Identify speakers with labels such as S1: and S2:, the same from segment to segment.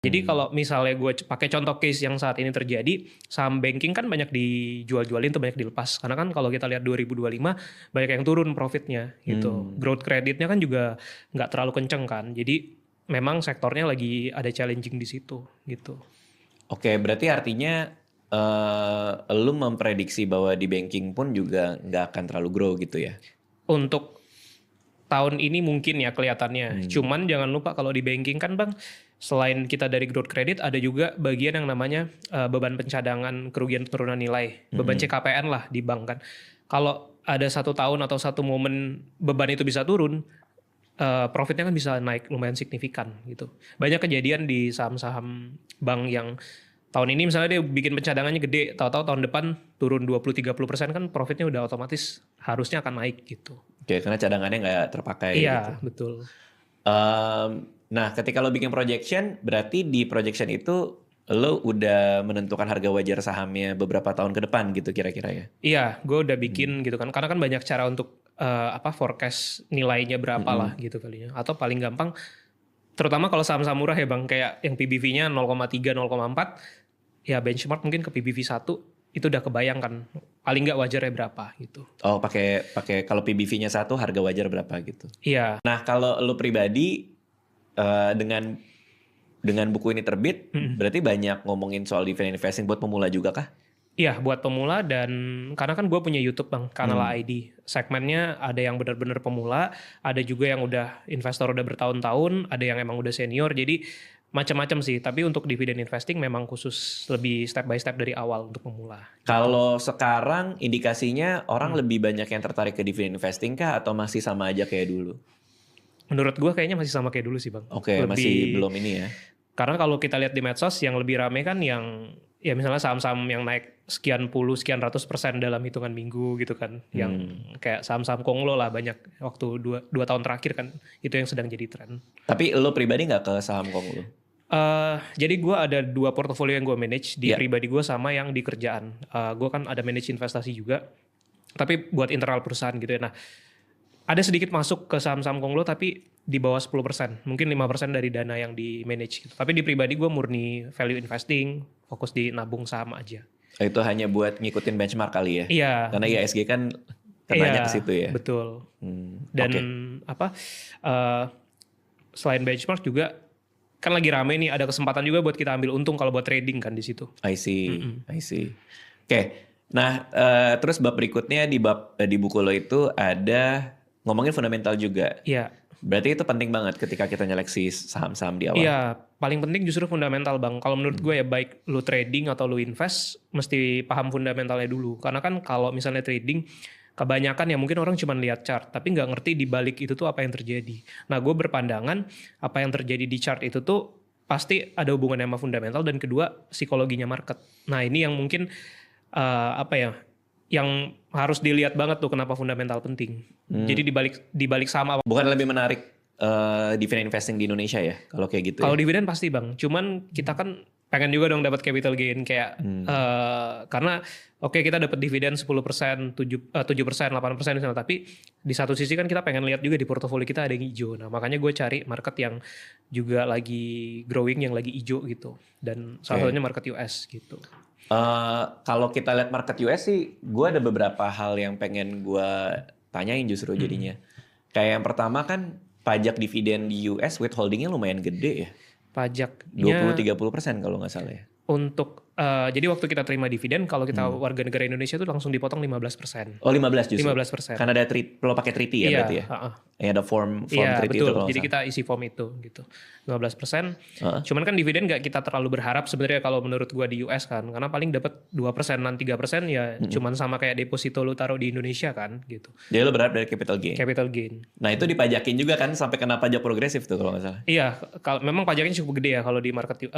S1: Jadi kalau misalnya gue pakai contoh case yang saat ini terjadi, saham banking kan banyak dijual-jualin tuh, banyak dilepas. Karena kan kalau kita lihat 2025 banyak yang turun profitnya gitu. Growth creditnya kan juga nggak terlalu kenceng kan. Jadi memang sektornya lagi ada challenging di situ gitu.
S2: Oke, berarti artinya lu memprediksi bahwa di banking pun juga nggak akan terlalu grow gitu ya?
S1: Untuk tahun ini mungkin ya kelihatannya. Cuman jangan lupa kalau di banking kan Bang, selain kita dari growth credit ada juga bagian yang namanya beban pencadangan kerugian penurunan nilai. Beban CKPN lah di bank kan. Kalau ada 1 tahun atau 1 momen beban itu bisa turun, profitnya kan bisa naik lumayan signifikan gitu. Banyak kejadian di saham-saham bank yang tahun ini misalnya dia bikin pencadangannya gede, tahu-tahu tahun depan turun 20-30% kan profitnya udah otomatis harusnya akan naik gitu.
S2: Oke, karena cadangannya nggak terpakai gitu.
S1: Iya, betul.
S2: Nah, ketika lo bikin projection, berarti di projection itu lo udah menentukan harga wajar sahamnya beberapa tahun ke depan gitu kira-kira ya?
S1: Iya, gue udah bikin gitu kan. Karena kan banyak cara untuk forecast nilainya berapa lah gitu kalinya. Atau paling gampang, terutama kalau saham-saham murah ya bang, kayak yang PBV-nya 0,3, 0,4, ya benchmark mungkin ke PBV 1, itu udah kebayangkan paling nggak wajarnya berapa gitu.
S2: Oh, pakai kalau PBV-nya 1 harga wajar berapa gitu.
S1: Iya,
S2: Nah, kalau lo pribadi dengan buku ini terbit, berarti banyak ngomongin soal dividend investing buat pemula juga kah?
S1: iya buat pemula, dan karena kan gue punya YouTube bang, kanal ID. Segmennya ada yang benar-benar pemula, ada juga yang udah investor udah bertahun-tahun, ada yang emang udah senior, jadi macam-macam sih. Tapi untuk dividend investing memang khusus lebih step by step dari awal untuk pemula.
S2: Kalau sekarang indikasinya orang lebih banyak yang tertarik ke dividend investing kah atau masih sama aja kayak dulu?
S1: Menurut gue kayaknya masih sama kayak dulu sih bang.
S2: Oke, masih belum ini ya.
S1: Karena kalau kita lihat di medsos yang lebih rame kan yang ya misalnya saham-saham yang naik sekian puluh, sekian ratus% dalam hitungan minggu gitu kan. Yang kayak saham-saham Konglo lah banyak waktu 2 tahun terakhir kan. Itu yang sedang jadi tren.
S2: Tapi lo pribadi nggak ke saham Konglo?
S1: Jadi gue ada 2 portofolio yang gue manage. Di
S2: Iya.
S1: pribadi gue sama yang di kerjaan. Gue kan ada manage investasi juga. Tapi buat internal perusahaan gitu ya. Nah, ada sedikit masuk ke saham-saham Konglo tapi di bawah 10%. Mungkin 5% dari dana yang di manage gitu. Tapi di pribadi gue murni value investing, fokus di nabung saham aja.
S2: Itu hanya buat ngikutin benchmark kali ya?
S1: Iya.
S2: Karena IHSG kan kenanya ke situ ya?
S1: Betul. Dan selain benchmark juga kan lagi rame nih, ada kesempatan juga buat kita ambil untung kalau buat trading kan di situ.
S2: I see. Oke. Nah, terus bab berikutnya di buku lo itu ada ngomongin fundamental juga.
S1: Iya.
S2: Berarti itu penting banget ketika kita nyeleksi saham-saham di awal.
S1: Iya, paling penting justru fundamental bang. Kalau menurut gue ya baik lu trading atau lu invest, mesti paham fundamentalnya dulu. Karena kan kalau misalnya trading, kebanyakan ya mungkin orang cuma lihat chart, tapi nggak ngerti di balik itu tuh apa yang terjadi. Nah, gue berpandangan apa yang terjadi di chart itu tuh pasti ada hubungannya sama fundamental, dan kedua psikologinya market. Nah, ini yang mungkin yang harus dilihat banget tuh kenapa fundamental penting. Jadi dibalik sama.
S2: Bukan lebih menarik dividend investing di Indonesia ya kalau kayak gitu?
S1: Kalau
S2: ya?
S1: dividen pasti bang, cuman kita kan pengen juga dong dapat capital gain kayak karena oke, kita dapat dividen 10%, 7%, 8% misalnya, tapi di satu sisi kan kita pengen lihat juga di portofolio kita ada yang hijau. Nah, makanya gue cari market yang juga lagi growing, yang lagi hijau gitu. Dan salah satunya market US gitu.
S2: Kalau kita lihat market US sih, gue ada beberapa hal yang pengen gue tanyain justru jadinya. Kayak yang pertama kan pajak dividen di US withholdingnya lumayan gede ya.
S1: Pajaknya
S2: 20-30% kalau nggak salah ya.
S1: untuk jadi waktu kita terima dividen, kalau kita warga negara Indonesia itu langsung dipotong 15%.
S2: Oh 15 justru?
S1: 15%.
S2: Karena ada perlu pakai treaty ya berarti ya? Yang ada form
S1: Iya,
S2: treaty
S1: betul.
S2: itu kalau
S1: Jadi
S2: nggak
S1: kita isi form itu gitu. 15%. Cuman kan dividen nggak kita terlalu berharap sebenarnya kalau menurut gua di US kan. Karena paling dapat 2%-an 3% ya cuman sama kayak deposito lu taruh di Indonesia kan gitu.
S2: Jadi lo berharap dari capital gain?
S1: Capital gain.
S2: Nah itu dipajakin juga kan sampai kena pajak progresif tuh kalau nggak salah?
S1: Iya, memang pajaknya cukup gede ya kalau di market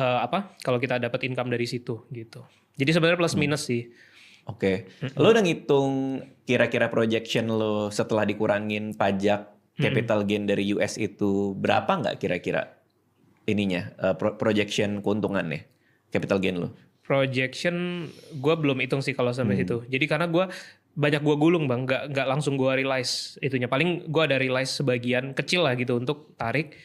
S1: kalau kita dapat income dari situ gitu. Jadi sebenarnya plus minus sih.
S2: Oke. Lo udah ngitung kira-kira projection lo setelah dikurangin pajak capital gain dari US itu berapa nggak kira-kira ininya projection keuntungannya capital gain lo?
S1: Projection gue belum hitung sih kalau sampai situ. Jadi karena banyak gue gulung bang, nggak langsung gue realize itunya. Paling gue ada realize sebagian kecil lah gitu untuk tarik.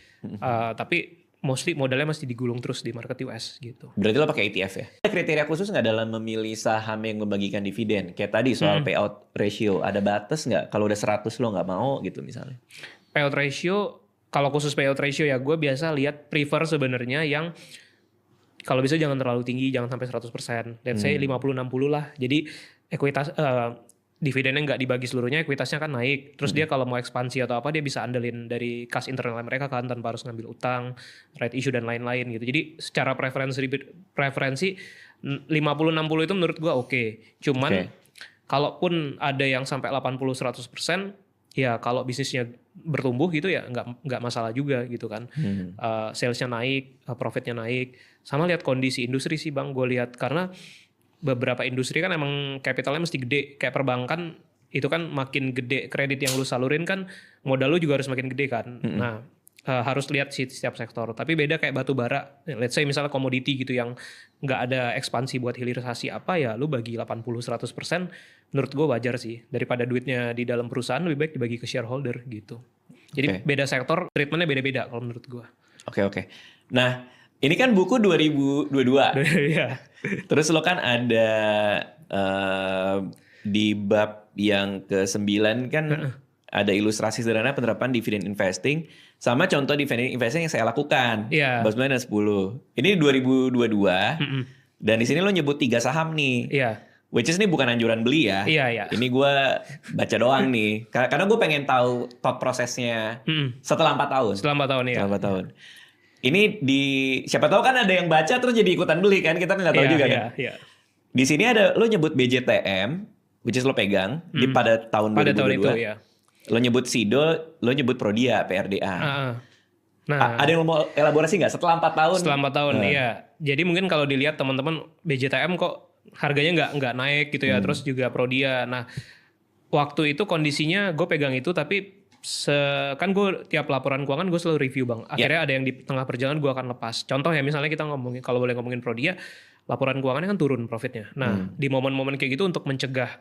S1: Tapi mostly modalnya masih digulung terus di market US gitu.
S2: Berarti lo pakai ETF ya? Ada kriteria khusus nggak dalam memilih saham yang membagikan dividen? Kayak tadi soal payout ratio, ada batas nggak? Kalau udah 100 lo nggak mau gitu misalnya?
S1: Payout ratio, kalau khusus payout ratio ya gue biasa lihat prefer sebenarnya yang kalau bisa jangan terlalu tinggi, jangan sampai 100%. Let's say 50-60 lah. Jadi ekuitas dividennya nggak dibagi seluruhnya, ekuitasnya kan naik. Terus dia kalau mau ekspansi atau apa dia bisa andelin dari kas internal mereka kan tanpa harus ngambil utang, right issue dan lain-lain gitu. Jadi secara preferensi 50-60 itu menurut gua oke. Cuman kalaupun ada yang sampai 80-100%, ya kalau bisnisnya bertumbuh gitu ya nggak masalah juga gitu kan. Salesnya naik, profitnya naik. Sama lihat kondisi industri sih Bang, gue lihat karena beberapa industri kan emang capitalnya mesti gede. Kayak perbankan itu kan makin gede kredit yang lu salurin kan modal lu juga harus makin gede kan. Nah harus lihat sih setiap sektor. Tapi beda kayak batu bara. Let's say misalnya komoditi gitu yang nggak ada ekspansi buat hilirisasi apa ya lu bagi 80-100% menurut gue wajar sih. Daripada duitnya di dalam perusahaan lebih baik dibagi ke shareholder gitu. Jadi beda sektor treatmentnya beda-beda kalau menurut gue.
S2: Oke. Nah ini kan buku 2022.
S1: Iya.
S2: Terus lo kan ada di bab yang ke-9 kan ada ilustrasi sederhana penerapan dividen investing sama contoh dividen investing yang saya lakukan. Bab 9 dan 10. Ini 2022 dan di sini lo nyebut 3 saham nih.
S1: Iya.
S2: Which is ini bukan anjuran beli ya.
S1: Iya.
S2: Ini gue baca doang nih. Karena gue pengen tahu thought prosesnya setelah 4 tahun.
S1: Setelah 4 tahun ya.
S2: Setelah 4 tahun. Ini siapa tahu kan ada yang baca terus jadi ikutan beli kan, kita nggak tahu juga kan.
S1: Iya.
S2: Di sini ada lo nyebut BJTM, which is lo pegang pada tahun 2022.
S1: Pada tahun itu ya.
S2: Lo nyebut Sido, lo nyebut Prodia, PRDA.
S1: Nah,
S2: ada yang mau elaborasi nggak setelah 4 tahun?
S1: Setelah 4 tahun, iya. Jadi mungkin kalau dilihat teman-teman BJTM kok harganya nggak naik gitu ya, terus juga Prodia. Nah, waktu itu kondisinya gue pegang itu tapi kan gue tiap laporan keuangan gue selalu review Bang. Akhirnya ada yang di tengah perjalanan gue akan lepas. Contoh ya misalnya kita ngomongin, kalau boleh ngomongin Prodia, laporan keuangannya kan turun profitnya. Nah di momen-momen kayak gitu untuk mencegah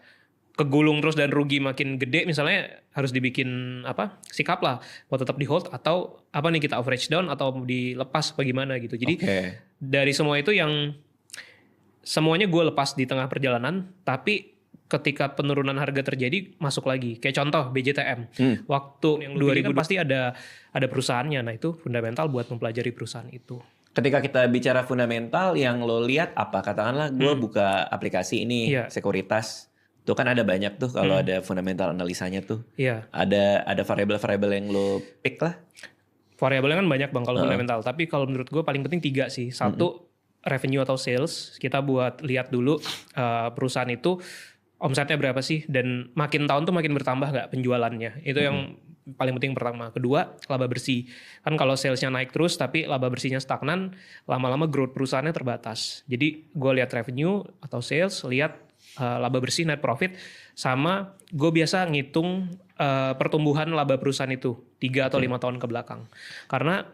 S1: kegulung terus dan rugi makin gede misalnya harus dibikin sikap lah. Mau tetap di hold atau apa nih kita average down atau dilepas bagaimana gitu. Jadi dari semua itu yang semuanya gue lepas di tengah perjalanan tapi ketika penurunan harga terjadi masuk lagi. Kayak contoh BJTM. Waktu yang 2000 kan pasti ada perusahaannya. Nah itu fundamental buat mempelajari perusahaan itu.
S2: Ketika kita bicara fundamental yang lo lihat apa? Katakanlah gue buka aplikasi ini sekuritas. Tuh kan ada banyak tuh kalau ada fundamental analisanya tuh. Ada variabel-variabel yang lo pick lah.
S1: Variabelnya kan banyak Bang kalau fundamental. Tapi kalau menurut gue paling penting 3 sih. Satu revenue atau sales. Kita buat lihat dulu perusahaan itu omsetnya berapa sih dan makin tahun tuh makin bertambah nggak penjualannya itu yang paling penting pertama. Kedua laba bersih kan kalau salesnya naik terus tapi laba bersihnya stagnan lama-lama growth perusahaannya terbatas. Jadi gue lihat revenue atau sales, lihat laba bersih net profit sama gue biasa ngitung pertumbuhan laba perusahaan itu 3 atau 5 tahun ke belakang karena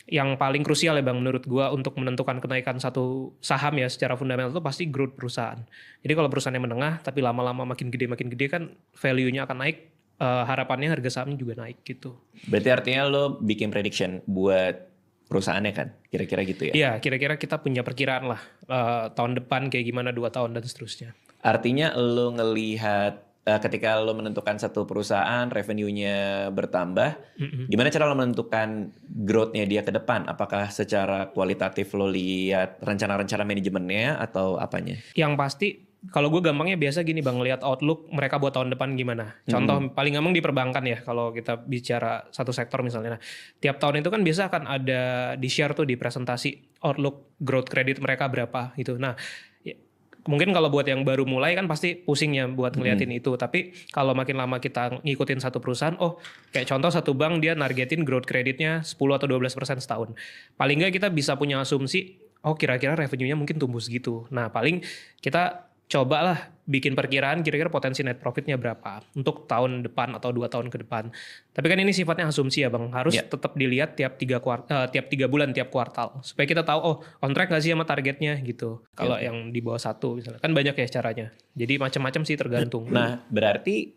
S1: yang paling krusial ya Bang menurut gua untuk menentukan kenaikan satu saham ya secara fundamental itu pasti growth perusahaan. Jadi kalau perusahaannya menengah tapi lama-lama makin gede kan value-nya akan naik, harapannya harga sahamnya juga naik gitu.
S2: Berarti artinya lo bikin prediction buat perusahaannya kan? Kira-kira gitu ya?
S1: Iya, kira-kira kita punya perkiraan lah tahun depan kayak gimana 2 tahun dan seterusnya.
S2: Artinya lo ngelihat ketika lo menentukan satu perusahaan, revenue-nya bertambah, gimana cara lo menentukan growth-nya dia ke depan? Apakah secara kualitatif lo lihat rencana-rencana manajemennya atau apanya?
S1: Yang pasti, kalau gue gampangnya biasa gini Bang, lihat outlook mereka buat tahun depan gimana. Contoh paling gampang di perbankan ya, kalau kita bicara satu sektor misalnya. Nah, tiap tahun itu kan biasa akan ada di-share tuh di presentasi outlook growth credit mereka berapa gitu. Nah, mungkin kalau buat yang baru mulai kan pasti pusingnya buat ngeliatin itu. Tapi kalau makin lama kita ngikutin satu perusahaan, kayak contoh satu bank dia nargetin growth creditnya 10 atau 12% setahun. Paling nggak kita bisa punya asumsi, kira-kira revenue-nya mungkin tumbuh segitu. Nah paling kita cobalah bikin perkiraan kira-kira potensi net profitnya berapa untuk tahun depan atau 2 tahun ke depan. Tapi kan ini sifatnya asumsi ya Bang, harus tetap dilihat tiap 3 bulan tiap kuartal supaya kita tahu on track gak sih sama targetnya gitu. Kalau yang di bawah 1 misalnya kan banyak ya caranya. Jadi macam-macam sih tergantung.
S2: Nah berarti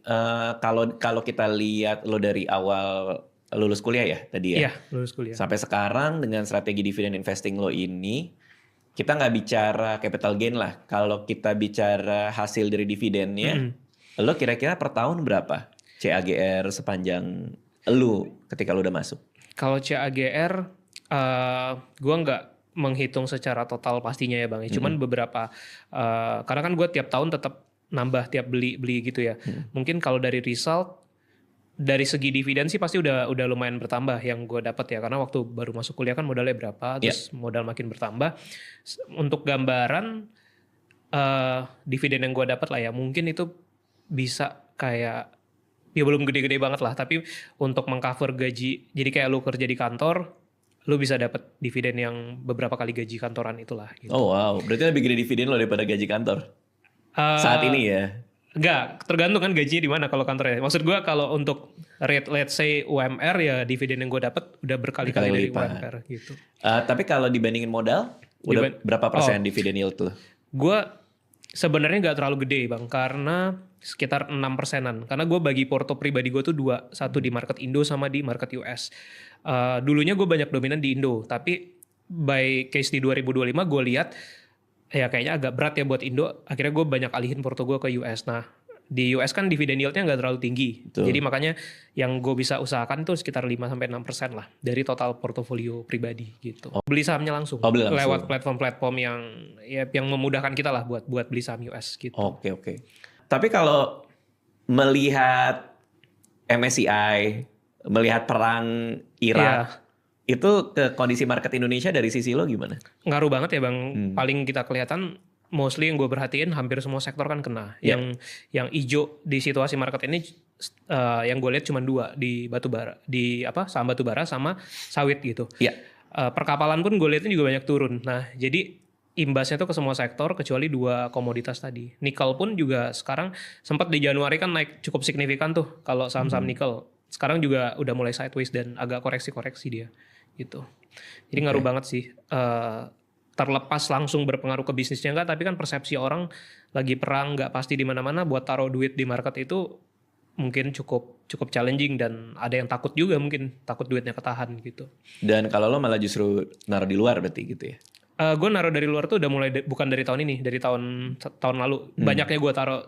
S2: kalau kita lihat lo dari awal lulus kuliah ya tadi ya?
S1: Iya, lulus kuliah.
S2: Sampai sekarang dengan strategi dividen investing lo ini, kita nggak bicara capital gain lah. Kalau kita bicara hasil dari dividennya, lo kira-kira per tahun berapa CAGR sepanjang lo ketika lo udah masuk?
S1: Kalau CAGR, gue nggak menghitung secara total pastinya ya Bang. Cuman beberapa, karena kan gue tiap tahun tetap nambah tiap beli gitu ya. Mungkin kalau dari result, dari segi dividen sih pasti udah lumayan bertambah yang gue dapat ya. Karena waktu baru masuk kuliah kan modalnya berapa, terus modal makin bertambah. Untuk gambaran dividen yang gue dapat lah ya, mungkin itu bisa kayak, ya belum gede-gede banget lah, tapi untuk mengcover gaji, jadi kayak lu kerja di kantor, lu bisa dapat dividen yang beberapa kali gaji kantoran itulah. Gitu.
S2: Oh wow, berarti lebih gede dividen lo daripada gaji kantor saat ini ya?
S1: Enggak, tergantung kan gajinya di mana kalau kantornya. Maksud gue kalau untuk rate let's say UMR ya dividen yang gue dapat udah berkali-kali dari UMR gitu.
S2: Tapi kalau dibandingin modal, udah berapa persen dividen yield tuh?
S1: Gue sebenarnya nggak terlalu gede Bang, karena sekitar 6%-an. Karena gue bagi porto pribadi gue tuh dua, satu di market Indo sama di market US. Dulunya gue banyak dominan di Indo, tapi by case di 2025 gue lihat ya kayaknya agak berat ya buat Indo. Akhirnya gue banyak alihin porto gue ke US. Nah di US kan dividen yieldnya nggak terlalu tinggi. Betul. Jadi makanya yang gue bisa usahakan tuh sekitar 5-6% lah dari total portofolio pribadi gitu. Beli sahamnya langsung, lewat platform-platform yang memudahkan kita lah buat beli saham US gitu.
S2: Oke. Tapi kalau melihat MSCI, melihat perang Irak, itu ke kondisi market Indonesia dari sisi lo gimana? Ngaruh
S1: banget ya Bang. Paling kita kelihatan mostly yang gue perhatiin hampir semua sektor kan kena. Yang hijau di situasi market ini yang gue lihat cuma dua, di batubara, di saham batubara sama sawit gitu. Perkapalan pun gue lihatnya juga banyak turun. Nah jadi imbasnya tuh ke semua sektor kecuali dua komoditas tadi. Nikel pun juga sekarang sempat di Januari kan naik cukup signifikan tuh kalau saham-saham nikel. Sekarang juga udah mulai sideways dan agak koreksi-koreksi dia gitu. Jadi ngaruh banget sih. Terlepas langsung berpengaruh ke bisnisnya enggak, tapi kan persepsi orang lagi perang nggak pasti di mana-mana, buat taruh duit di market itu mungkin cukup challenging, dan ada yang takut juga, mungkin takut duitnya ketahan gitu.
S2: Dan kalau lo malah justru naruh di luar berarti gitu ya?
S1: Gue naruh dari luar tuh udah mulai bukan dari tahun ini, dari tahun lalu. Banyaknya gue taruh,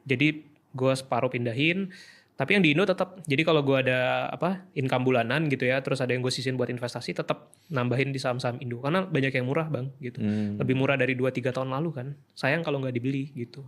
S1: jadi gue separuh pindahin. Tapi yang di Indo tetap, jadi kalau gue ada income bulanan gitu ya, terus ada yang gue sisihin buat investasi, tetap nambahin di saham-saham Indo. Karena banyak yang murah Bang gitu. Lebih murah dari 2-3 tahun lalu kan. Sayang kalau nggak dibeli gitu.